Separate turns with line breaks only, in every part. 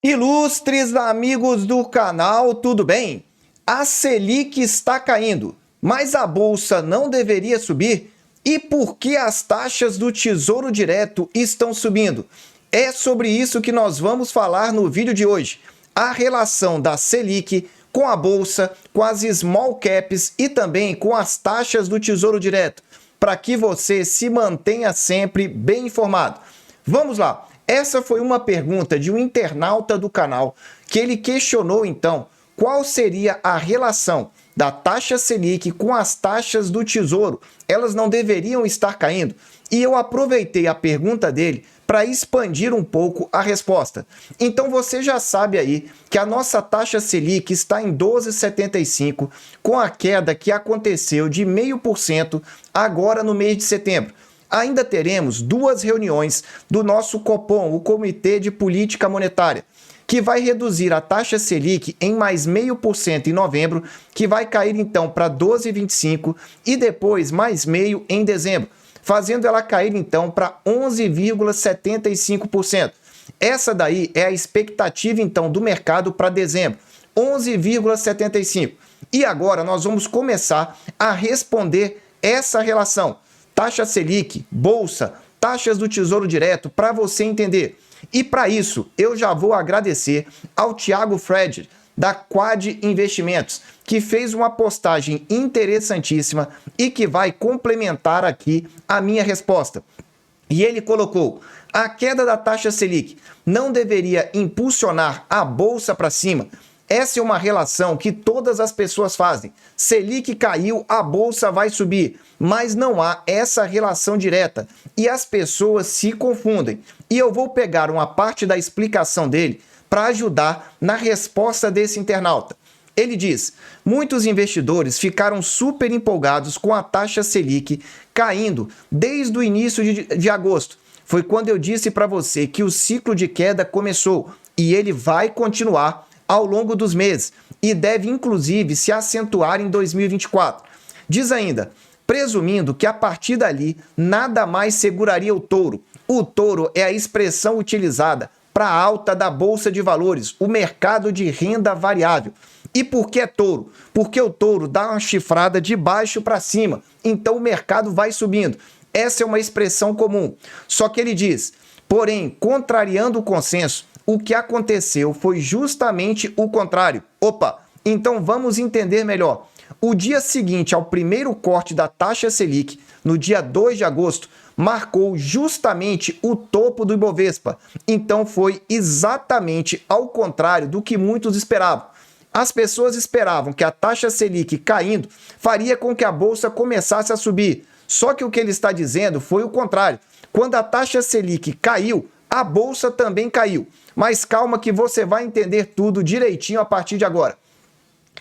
Ilustres amigos do canal, tudo bem? A Selic está caindo, mas a bolsa não deveria subir? E por que as taxas do Tesouro Direto estão subindo? É sobre isso que nós vamos falar no vídeo de hoje. A relação da Selic com a bolsa, com as small caps e também com as taxas do Tesouro Direto, para que você se mantenha sempre bem informado. Vamos lá! Essa foi uma pergunta de um internauta do canal que ele questionou então qual seria a relação da taxa Selic com as taxas do Tesouro. Elas não deveriam estar caindo? E eu aproveitei a pergunta dele para expandir um pouco a resposta. Então você já sabe aí que a nossa taxa Selic está em 12,75 com a queda que aconteceu de 0,5% agora no mês de setembro. Ainda teremos duas reuniões do nosso Copom, o Comitê de Política Monetária, que vai reduzir a taxa Selic em mais 0,5% em novembro, que vai cair então para 12,25% e depois mais 0,5% em dezembro, fazendo ela cair então para 11,75%. Essa daí é a expectativa então do mercado para dezembro, 11,75%. E agora nós vamos começar a responder essa relação. Taxa Selic, bolsa, taxas do Tesouro Direto, para você entender. E para isso, eu já vou agradecer ao Thiago Fred, da Quad Investimentos, que fez uma postagem interessantíssima e que vai complementar aqui a minha resposta. E ele colocou: a queda da taxa Selic não deveria impulsionar a bolsa para cima? Essa é uma relação que todas as pessoas fazem. Selic caiu, a bolsa vai subir. Mas não há essa relação direta e as pessoas se confundem. E eu vou pegar uma parte da explicação dele para ajudar na resposta desse internauta. Ele diz: muitos investidores ficaram super empolgados com a taxa Selic caindo desde o início de agosto. Foi quando eu disse para você que o ciclo de queda começou e ele vai continuar ao longo dos meses e deve inclusive se acentuar em 2024. Diz ainda: presumindo que a partir dali nada mais seguraria o touro. O touro é a expressão utilizada para a alta da Bolsa de Valores, o mercado de renda variável. E por que é touro? Porque o touro dá uma chifrada de baixo para cima, então o mercado vai subindo. Essa é uma expressão comum. Só que ele diz: porém, contrariando o consenso, o que aconteceu foi justamente o contrário. Opa, então vamos entender melhor. O dia seguinte ao primeiro corte da taxa Selic, no dia 2 de agosto, marcou justamente o topo do Ibovespa. Então foi exatamente ao contrário do que muitos esperavam. As pessoas esperavam que a taxa Selic caindo faria com que a bolsa começasse a subir. Só que o que ele está dizendo foi o contrário. Quando a taxa Selic caiu, a bolsa também caiu. Mas calma que você vai entender tudo direitinho a partir de agora.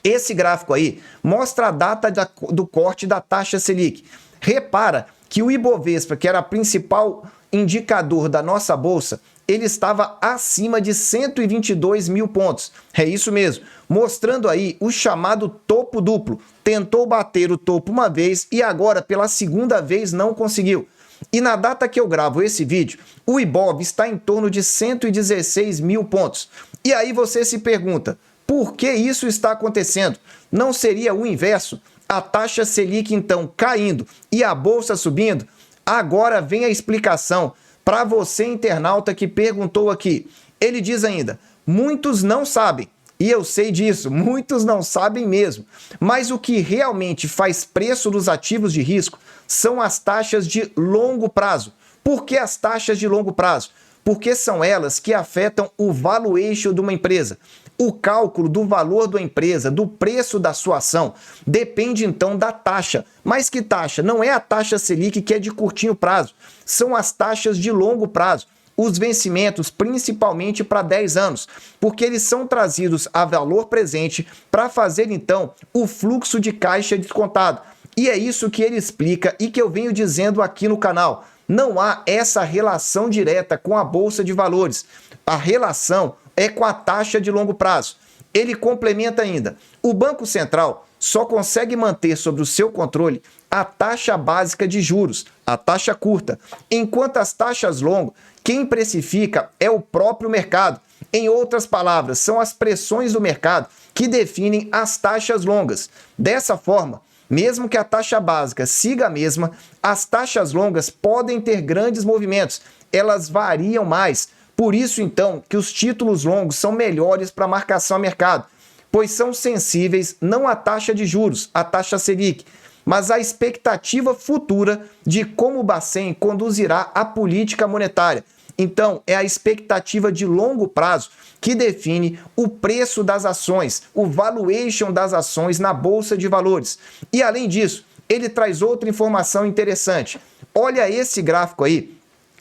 Esse gráfico aí mostra a data do corte da taxa Selic. Repara que o Ibovespa, que era o principal indicador da nossa bolsa, ele estava acima de 122 mil pontos. É isso mesmo, mostrando aí o chamado topo duplo. Tentou bater o topo uma vez e agora pela segunda vez não conseguiu. E na data que eu gravo esse vídeo, o Ibov está em torno de 116 mil pontos. E aí você se pergunta: por que isso está acontecendo? Não seria o inverso? A taxa Selic então caindo e a bolsa subindo? Agora vem a explicação para você, internauta, que perguntou aqui. Ele diz ainda: muitos não sabem. E eu sei disso, muitos não sabem mesmo. Mas o que realmente faz preço dos ativos de risco são as taxas de longo prazo. Por que as taxas de longo prazo? Porque são elas que afetam o valuation de uma empresa. O cálculo do valor da empresa, do preço da sua ação, depende então da taxa. Mas que taxa? Não é a taxa Selic, que é de curtinho prazo. São as taxas de longo prazo. Os vencimentos, principalmente para 10 anos, porque eles são trazidos a valor presente para fazer então o fluxo de caixa descontado. E é isso que ele explica e que eu venho dizendo aqui no canal. Não há essa relação direta com a Bolsa de Valores. A relação é com a taxa de longo prazo. Ele complementa ainda: o Banco Central só consegue manter sob o seu controle a taxa básica de juros, a taxa curta, enquanto as taxas longas, quem precifica é o próprio mercado. Em outras palavras, são as pressões do mercado que definem as taxas longas. Dessa forma, mesmo que a taxa básica siga a mesma, as taxas longas podem ter grandes movimentos, elas variam mais. Por isso, então, que os títulos longos são melhores para marcação a mercado, pois são sensíveis não à taxa de juros, à taxa Selic, mas à expectativa futura de como o Bacen conduzirá a política monetária. Então, é a expectativa de longo prazo que define o preço das ações, o valuation das ações na Bolsa de Valores. E, além disso, ele traz outra informação interessante. Olha esse gráfico aí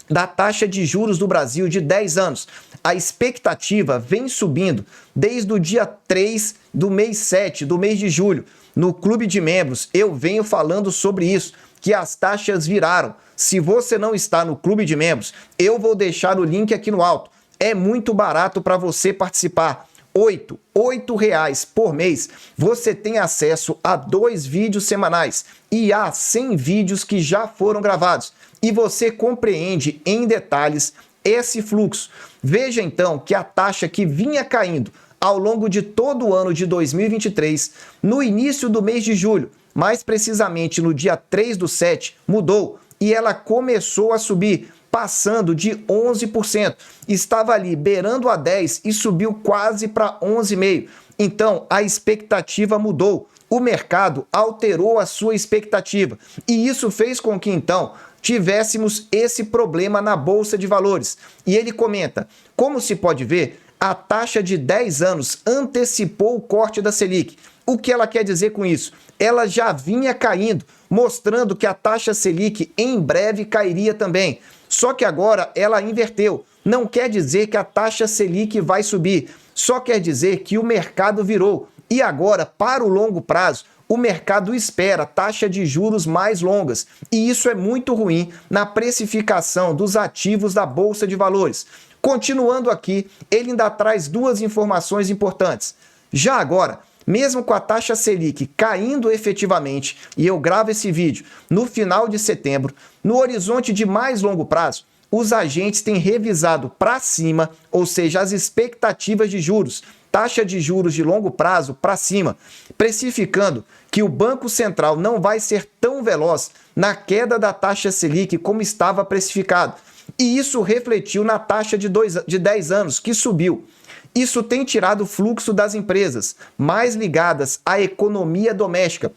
da taxa de juros do Brasil de 10 anos. A expectativa vem subindo desde o dia 3 do mês 7, do mês de julho. No clube de membros, eu venho falando sobre isso, que as taxas viraram. Se você não está no clube de membros, eu vou deixar o link aqui no alto. É muito barato para você participar. R$8 por mês, você tem acesso a 2 vídeos semanais e a 100 vídeos que já foram gravados. E você compreende em detalhes esse fluxo. Veja então que a taxa que vinha caindo ao longo de todo o ano de 2023, no início do mês de julho, mais precisamente no dia 3/7, mudou e ela começou a subir, passando de 11%. Estava ali beirando a 10% e subiu quase para 11,5%. Então, a expectativa mudou. O mercado alterou a sua expectativa. E isso fez com que, então, tivéssemos esse problema na Bolsa de Valores. E ele comenta, como se pode ver, a taxa de 10 anos antecipou o corte da Selic. O que ela quer dizer com isso? Ela já vinha caindo, mostrando que a taxa Selic em breve cairia também. Só que agora ela inverteu. Não quer dizer que a taxa Selic vai subir, só quer dizer que o mercado virou. E agora, para o longo prazo, o mercado espera taxa de juros mais longas. E isso é muito ruim na precificação dos ativos da Bolsa de Valores. Continuando aqui, ele ainda traz 2 informações importantes. Já agora, mesmo com a taxa Selic caindo efetivamente, e eu gravo esse vídeo no final de setembro, no horizonte de mais longo prazo, os agentes têm revisado para cima, ou seja, as expectativas de juros, taxa de juros de longo prazo para cima, precificando que o Banco Central não vai ser tão veloz na queda da taxa Selic como estava precificado. E isso refletiu na taxa de 10 anos, que subiu. Isso tem tirado o fluxo das empresas mais ligadas à economia doméstica.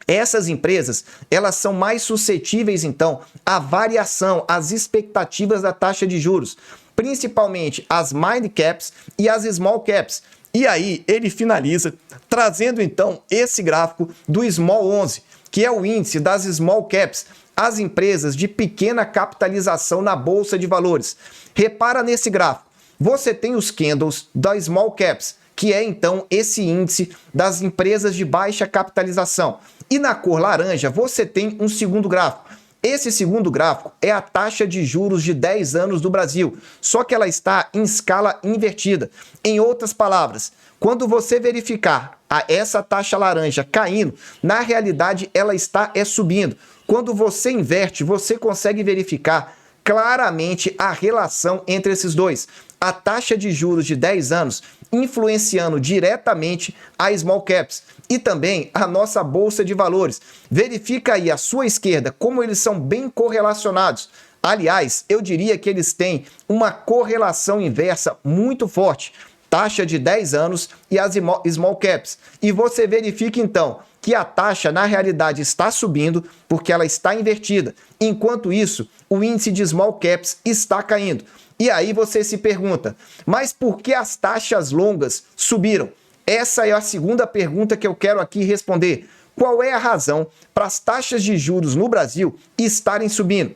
Essas empresas, elas são mais suscetíveis, então, à variação, às expectativas da taxa de juros, principalmente as mid caps e as small caps. E aí ele finaliza trazendo, então, esse gráfico do Small 11, que é o índice das small caps, as empresas de pequena capitalização na Bolsa de Valores. Repara nesse gráfico. Você tem os candles da small caps, que é então esse índice das empresas de baixa capitalização. E na cor laranja você tem um segundo gráfico. Esse segundo gráfico é a taxa de juros de 10 anos do Brasil, só que ela está em escala invertida. Em outras palavras, quando você verificar essa taxa laranja caindo, na realidade ela está subindo. Quando você inverte, você consegue verificar claramente a relação entre esses dois. A taxa de juros de 10 anos influenciando diretamente a small caps e também a nossa Bolsa de Valores. Verifica aí à sua esquerda como eles são bem correlacionados. Aliás, eu diria que eles têm uma correlação inversa muito forte. Taxa de 10 anos e as small caps. E você verifica então que a taxa na realidade está subindo porque ela está invertida. Enquanto isso, o índice de small caps está caindo. E aí você se pergunta, mas por que as taxas longas subiram? Essa é a segunda pergunta que eu quero aqui responder. Qual é a razão para as taxas de juros no Brasil estarem subindo?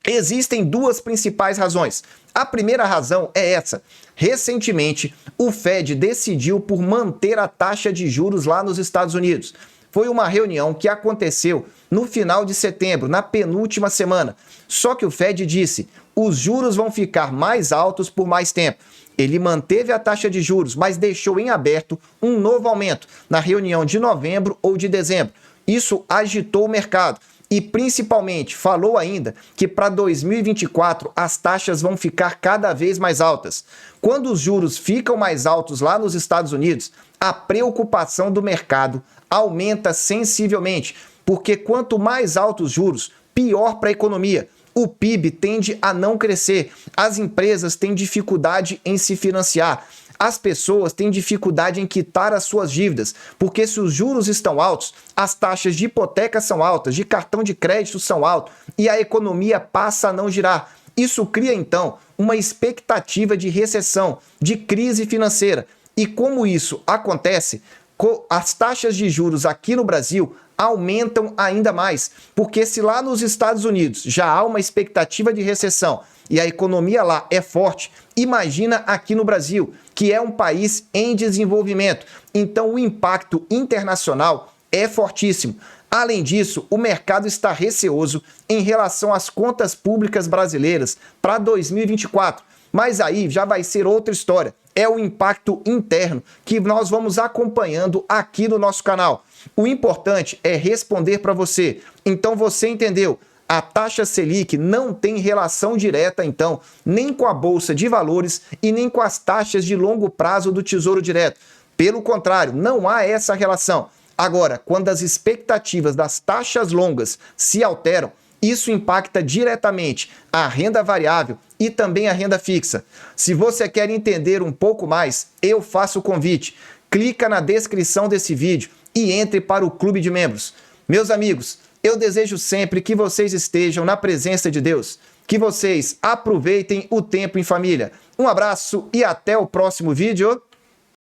Existem 2 principais razões. A primeira razão é essa. Recentemente, o Fed decidiu por manter a taxa de juros lá nos Estados Unidos. Foi uma reunião que aconteceu no final de setembro, na penúltima semana. Só que o Fed disse, os juros vão ficar mais altos por mais tempo. Ele manteve a taxa de juros, mas deixou em aberto um novo aumento na reunião de novembro ou de dezembro. Isso agitou o mercado. e principalmente falou ainda que para 2024 as taxas vão ficar cada vez mais altas. Quando os juros ficam mais altos lá nos Estados Unidos, a preocupação do mercado aumenta sensivelmente, porque quanto mais altos os juros, pior para a economia. O PIB tende a não crescer, as empresas têm dificuldade em se financiar, as pessoas têm dificuldade em quitar as suas dívidas, porque se os juros estão altos, as taxas de hipoteca são altas, de cartão de crédito são altas e a economia passa a não girar. Isso cria, então, uma expectativa de recessão, de crise financeira. E como isso acontece, as taxas de juros aqui no Brasil aumentam ainda mais, porque se lá nos Estados Unidos já há uma expectativa de recessão e a economia lá é forte, imagina aqui no Brasil, que é um país em desenvolvimento. Então o impacto internacional é fortíssimo. Além disso, o mercado está receoso em relação às contas públicas brasileiras para 2024. Mas aí já vai ser outra história. É o impacto interno que nós vamos acompanhando aqui no nosso canal. O importante é responder para você. Então você entendeu? A taxa Selic não tem relação direta, então, nem com a Bolsa de Valores e nem com as taxas de longo prazo do Tesouro Direto. Pelo contrário, não há essa relação. Agora, quando as expectativas das taxas longas se alteram, isso impacta diretamente a renda variável e também a renda fixa. Se você quer entender um pouco mais, eu faço o convite. Clica na descrição desse vídeo e entre para o clube de membros. Meus amigos, eu desejo sempre que vocês estejam na presença de Deus, que vocês aproveitem o tempo em família. Um abraço e até o próximo vídeo.